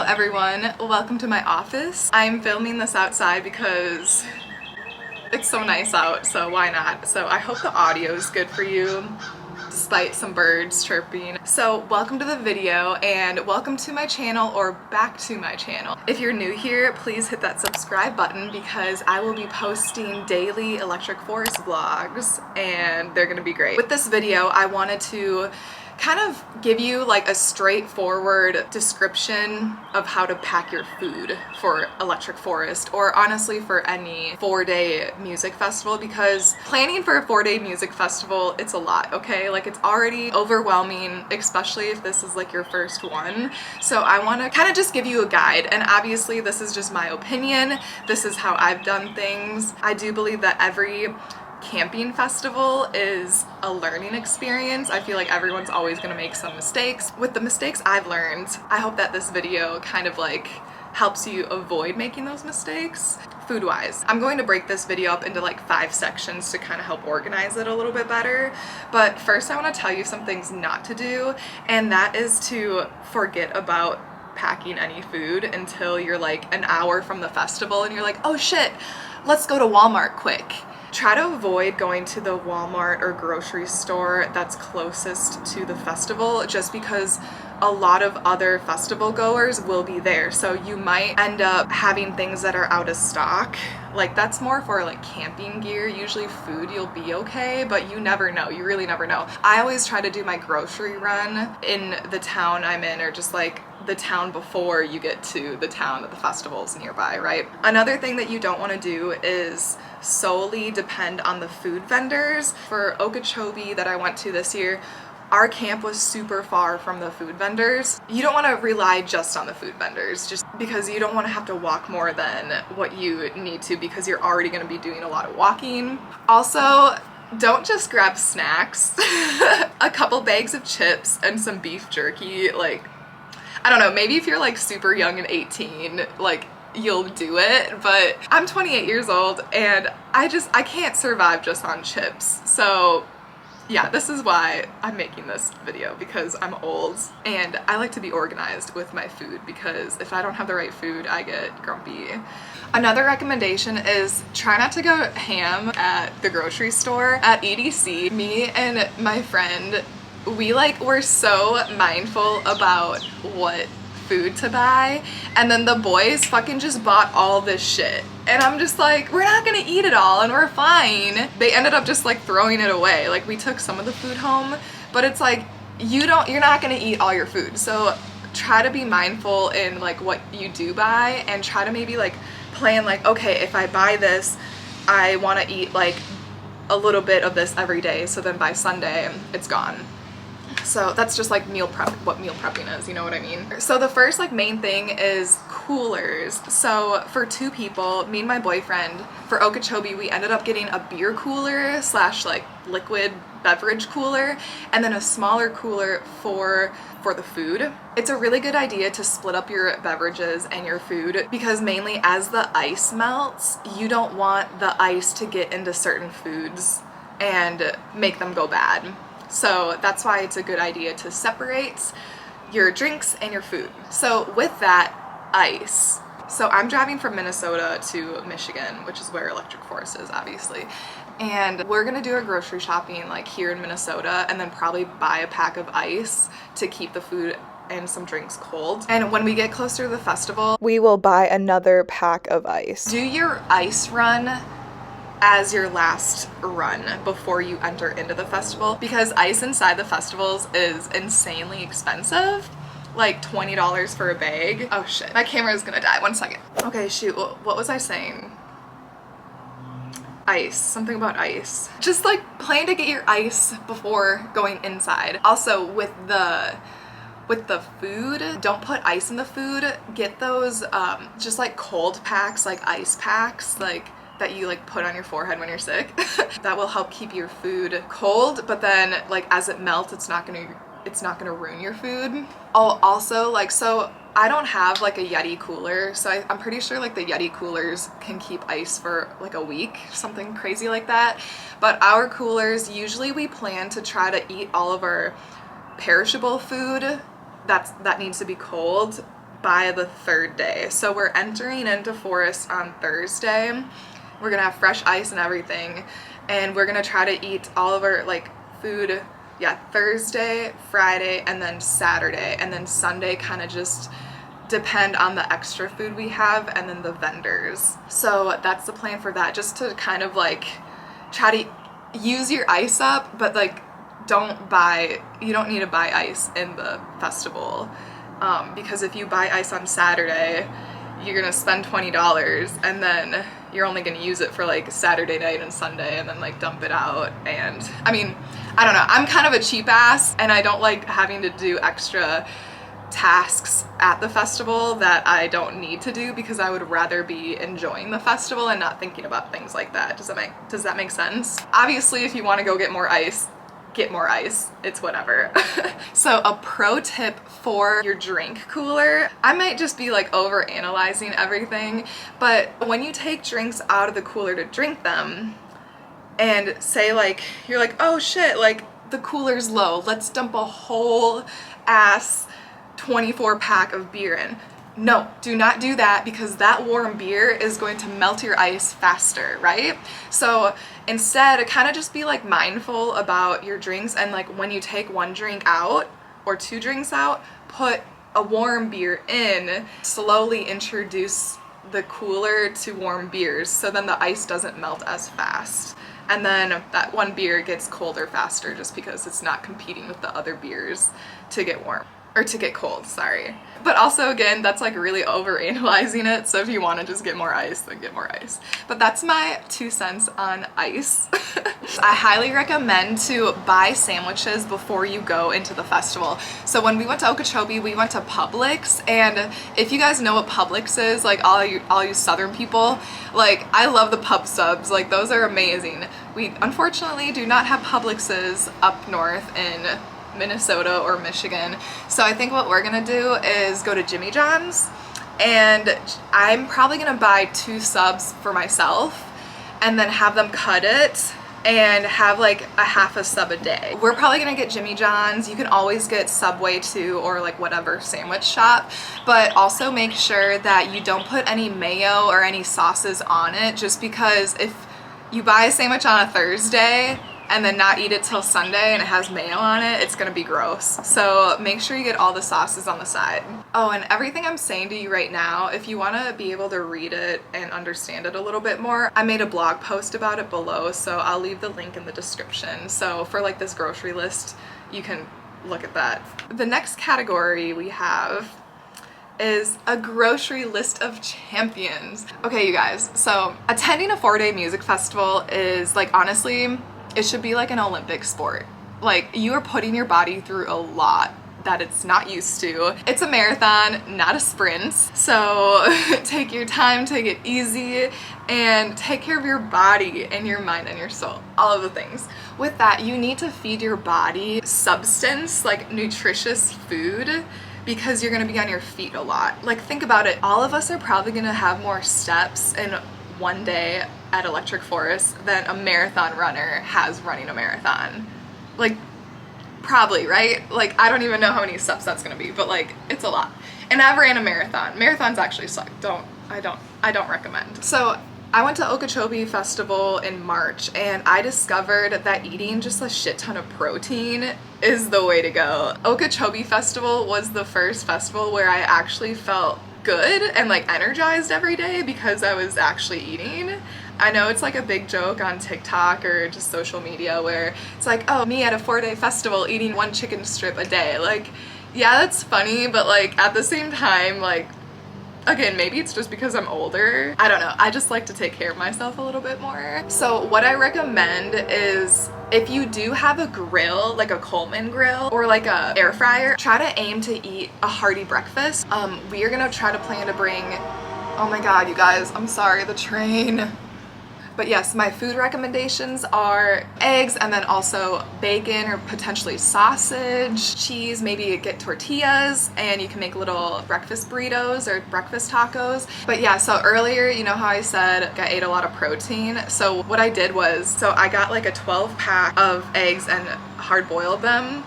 everyone, welcome to my office. I'm filming this outside because it's so nice out, so why not? So I hope the audio is good for you despite some birds chirping. So welcome to the video and welcome to my channel, or back to my channel. If you're new here, please hit that subscribe button because I will be posting daily Electric Forest vlogs and they're gonna be great. With this video, I wanted to kind of give you like a straightforward description of how to pack your food for Electric Forest, or honestly for any 4-day music festival, because planning for a 4-day music festival, it's a lot, okay? Like, it's already overwhelming, especially if this is like your first one. So I want to kind of just give you a guide, and obviously this is just my opinion. This is how I've done things. I do believe that every camping festival is a learning experience. I feel like everyone's always gonna make some mistakes. With the mistakes I've learned, I hope that this video kind of like helps you avoid making those mistakes. Food-wise, I'm going to break this video up into like 5 sections to kind of help organize it a little bit better. But first I want to tell you some things not to do, and that is to forget about packing any food until you're like an hour from the festival and you're like, oh shit, let's go to Walmart quick. Try to avoid going to the Walmart or grocery store that's closest to the festival, just because a lot of other festival goers will be there. So you might end up having things that are out of stock. Like, that's more for like camping gear. Usually food, you'll be okay, but you never know. You really never know. I always try to do my grocery run in the town I'm in, or just like the town before you get to the town that the festival's nearby, right? Another thing that you don't want to do is solely depend on the food vendors. For Okeechobee that I went to this year, our camp was super far from the food vendors. You don't want to rely just on the food vendors, just because you don't want to have to walk more than what you need to, because you're already going to be doing a lot of walking. Also, don't just grab snacks. A couple bags of chips and some beef jerky, like, I don't know, maybe if you're like super young and 18, like, you'll do it, but I'm 28 years old and I can't survive just on chips. So yeah, this is why I'm making this video, because I'm old and I like to be organized with my food, because if I don't have the right food, I get grumpy. Another recommendation is try not to go ham at the grocery store. At EDC, me and my friend, we're so mindful about what food to buy, and then the boys fucking just bought all this shit, and I'm just like, we're not gonna eat it all and we're fine. They ended up just like throwing it away. Like, we took some of the food home, but it's like, you're not gonna eat all your food. So try to be mindful in like what you do buy, and try to maybe like plan like, okay, if I buy this, I want to eat like a little bit of this every day, so then by Sunday it's gone. So that's just like what meal prepping is, you know what I mean? So the first like main thing is coolers. So for 2 people, me and my boyfriend, for Okeechobee, we ended up getting a beer cooler slash like liquid beverage cooler, and then a smaller cooler for the food. It's a really good idea to split up your beverages and your food, because mainly as the ice melts, you don't want the ice to get into certain foods and make them go bad. So that's why it's a good idea to separate your drinks and your food. So with that, ice. So I'm driving from Minnesota to Michigan, which is where Electric Forest is, obviously. And we're gonna do our grocery shopping like here in Minnesota, and then probably buy a pack of ice to keep the food and some drinks cold. And when we get closer to the festival, we will buy another pack of ice. Do your ice run as your last run before you enter into the festival, because ice inside the festivals is insanely expensive, like $20 for a bag. Oh shit, my camera is gonna die. 1 second. Okay, shoot, what was I saying? Ice, something about ice. Just like plan to get your ice before going inside. Also with the food, don't put ice in the food. Get those just like cold packs, like ice packs, like that you like put on your forehead when you're sick. That will help keep your food cold, but then like as it melts, it's not gonna ruin your food. Oh, also, like, so I don't have like a Yeti cooler, so I'm pretty sure like the Yeti coolers can keep ice for like a week, something crazy like that. But our coolers, usually we plan to try to eat all of our perishable food that needs to be cold by the 3rd day. So we're entering into Forest on Thursday. We're gonna have fresh ice and everything, and we're gonna try to eat all of our like food, yeah, Thursday, Friday, and then Saturday, and then Sunday kind of just depend on the extra food we have and then the vendors. So that's the plan for that, just to kind of like try to use your ice up, but like you don't need to buy ice in the festival, because if you buy ice on Saturday, you're gonna spend $20 and then you're only gonna use it for like Saturday night and Sunday and then like dump it out. And I mean, I don't know, I'm kind of a cheap ass and I don't like having to do extra tasks at the festival that I don't need to do, because I would rather be enjoying the festival and not thinking about things like that. Does that make sense? Obviously, if you want to go get more ice, it's whatever. So a pro tip for your drink cooler, I might just be like over analyzing everything, but when you take drinks out of the cooler to drink them and say like, you're like, oh shit, like the cooler's low, let's dump a whole ass 24 pack of beer in. No, do not do that, because that warm beer is going to melt your ice faster, right? So instead, kind of just be like mindful about your drinks, and like when you take one drink out or 2 drinks out, put a warm beer in, slowly introduce the cooler to warm beers so then the ice doesn't melt as fast. And then that one beer gets colder faster just because it's not competing with the other beers to get warm. Or to get cold, sorry. But also, again, that's like really over analyzing it, so if you want to just get more ice, then get more ice. But that's my 2 cents on ice. I highly recommend to buy sandwiches before you go into the festival. So when we went to Okeechobee, we went to Publix, and if you guys know what Publix is, like all you southern people, like I love the pub subs, like those are amazing. We unfortunately do not have Publixes up north in Minnesota or Michigan. So I think what we're gonna do is go to Jimmy John's, and I'm probably gonna buy 2 subs for myself and then have them cut it and have like a half a sub a day. We're probably gonna get Jimmy John's. You can always get Subway too, or like whatever sandwich shop, but also make sure that you don't put any mayo or any sauces on it, just because if you buy a sandwich on a Thursday and then not eat it till Sunday and it has mayo on it, it's gonna be gross. So make sure you get all the sauces on the side. Oh, and everything I'm saying to you right now, if you wanna be able to read it and understand it a little bit more, I made a blog post about it below, so I'll leave the link in the description. So for like this grocery list, you can look at that. The next category we have is a grocery list of champions. Okay, you guys, so attending a 4-day music festival is like, honestly, it should be like an Olympic sport. Like, you are putting your body through a lot that it's not used to. It's a marathon, not a sprint. So take your time, take it easy, and take care of your body and your mind and your soul, all of the things. With that, you need to feed your body substance, like nutritious food, because you're gonna be on your feet a lot. Like, think about it, all of us are probably gonna have more steps in one day at Electric Forest than a marathon runner has running a marathon. Like, probably, right? Like, I don't even know how many steps that's gonna be, but like, it's a lot. And I ran a marathon. Marathons actually suck. I don't recommend. So I went to Okeechobee Festival in March, and I discovered that eating just a shit ton of protein is the way to go. Okeechobee Festival was the first festival where I actually felt good and like energized every day because I was actually eating. I know it's like a big joke on TikTok or just social media where it's like, oh, me at a 4-day festival eating 1 chicken strip a day. Like, yeah, that's funny, but like at the same time, like, again, maybe it's just because I'm older. I don't know. I just like to take care of myself a little bit more. So what I recommend is, if you do have a grill, like a Coleman grill or like a air fryer, try to aim to eat a hearty breakfast. We are gonna try to plan to bring, oh my God, you guys, I'm sorry, the train. But yes, my food recommendations are eggs, and then also bacon or potentially sausage, cheese, maybe get tortillas, and you can make little breakfast burritos or breakfast tacos. But yeah, so earlier, you know how I said I ate a lot of protein? So what I did was, so I got like a 12-pack of eggs and hard boiled them.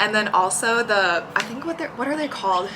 And then also I think what are they called?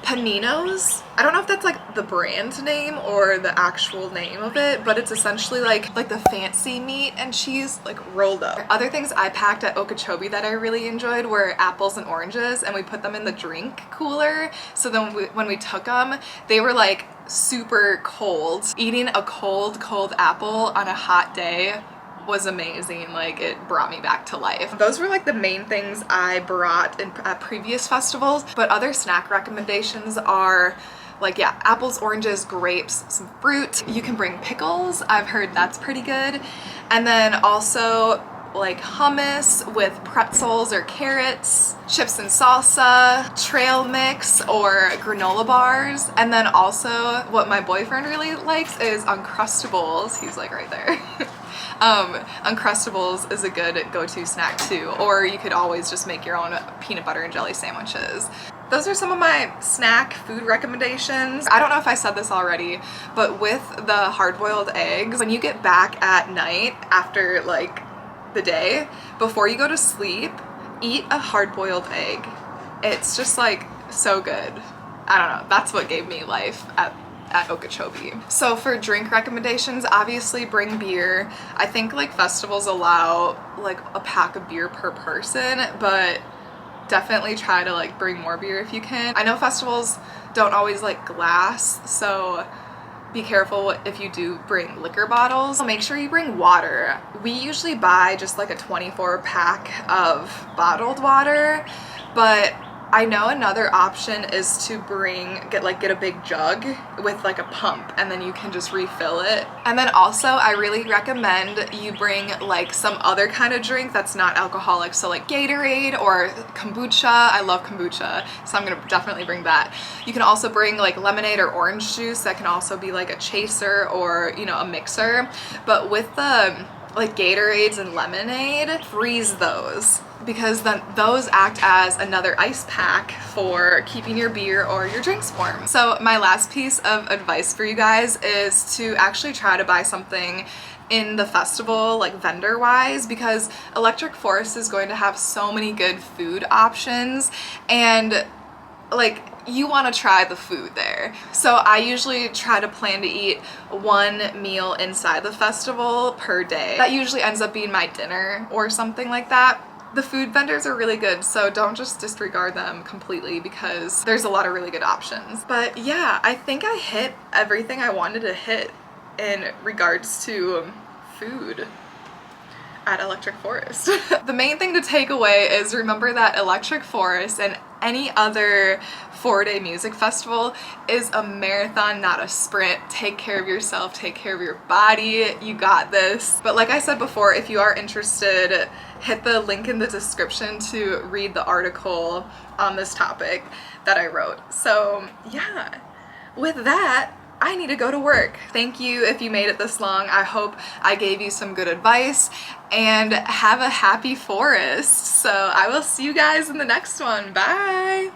Paninos. I don't know if that's like the brand name or the actual name of it, but it's essentially like the fancy meat and cheese like rolled up. Other things I packed at Okeechobee that I really enjoyed were apples and oranges, and we put them in the drink cooler. So then when we took them, they were like super cold. Eating a cold apple on a hot day was amazing. Like, it brought me back to life. Those were like the main things I brought at previous festivals, but other snack recommendations are like, yeah, apples, oranges, grapes, some fruit. You can bring pickles. I've heard that's pretty good. And then also like hummus with pretzels or carrots, chips and salsa, trail mix, or granola bars. And then also what my boyfriend really likes is Uncrustables. He's like right there. Uncrustables is a good go-to snack too, or you could always just make your own peanut butter and jelly sandwiches. Those are some of my snack food recommendations. I don't know if I said this already, but with the hard-boiled eggs, when you get back at night after like the day, before you go to sleep, eat a hard-boiled egg. It's just like so good. I don't know, that's what gave me life at Okeechobee. So for drink recommendations, obviously bring beer. I think like festivals allow like a pack of beer per person, but definitely try to like bring more beer if you can. I know festivals don't always like glass, so be careful if you do bring liquor bottles. Make sure you bring water. We usually buy just like a 24 pack of bottled water, but I know another option is to get a big jug with like a pump, and then you can just refill it. And then also I really recommend you bring like some other kind of drink that's not alcoholic, so like Gatorade or kombucha. I love kombucha, so I'm gonna definitely bring that. You can also bring like lemonade or orange juice. That can also be like a chaser or, you know, a mixer. But with the like Gatorades and lemonade, freeze those, because then those act as another ice pack for keeping your beer or your drinks warm. So my last piece of advice for you guys is to actually try to buy something in the festival, like vendor wise, because Electric Forest is going to have so many good food options, and like you want to try the food there. So I usually try to plan to eat one meal inside the festival per day. That usually ends up being my dinner or something like that. The food vendors are really good, so don't just disregard them completely, because there's a lot of really good options. But yeah, I think I hit everything I wanted to hit in regards to food at Electric Forest. The main thing to take away is remember that Electric Forest and any other 4-day music festival is a marathon, not a sprint. Take care of yourself, take care of your body, you got this. But like I said before, if you are interested, hit the link in the description to read the article on this topic that I wrote. So yeah, with that, I need to go to work. Thank you if you made it this long. I hope I gave you some good advice, and have a happy forest. So I will see you guys in the next one. Bye.